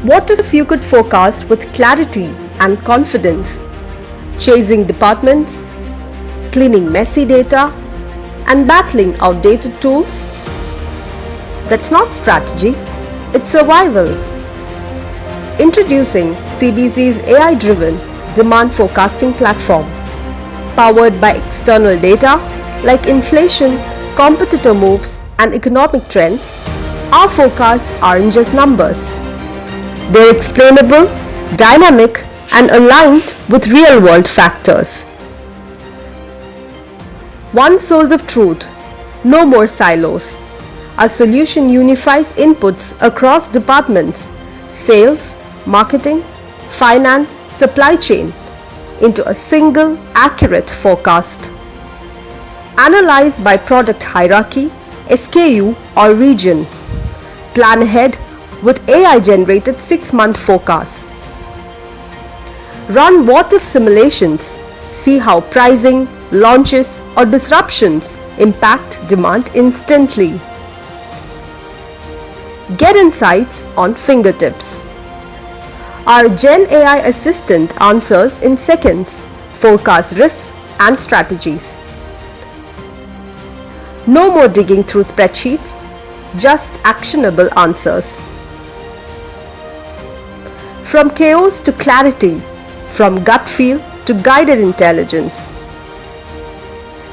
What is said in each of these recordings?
What if you could forecast with clarity and confidence, chasing departments, cleaning messy data, and battling outdated tools? That's not strategy, it's survival. Introducing CBC's AI-driven demand forecasting platform. Powered by external data like inflation, competitor moves, and economic trends, our forecasts aren't just numbers. They're explainable, dynamic, and aligned with real-world factors. One source of truth, no more silos. Our solution unifies inputs across departments, sales, marketing, finance, supply chain, into a single, accurate forecast. Analyzed by product hierarchy, SKU or region. Plan ahead with AI-generated 6-month forecasts. Run what-if simulations. See how pricing, launches, or disruptions impact demand instantly. Get insights on fingertips. Our Gen AI assistant answers in seconds, forecast risks and strategies. No more digging through spreadsheets, just actionable answers. From chaos to clarity, from gut feel to guided intelligence.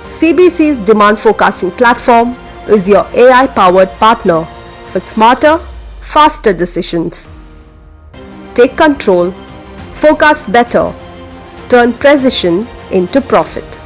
CBC's demand forecasting platform is your AI-powered partner for smarter, faster decisions. Take control, forecast better, turn precision into profit.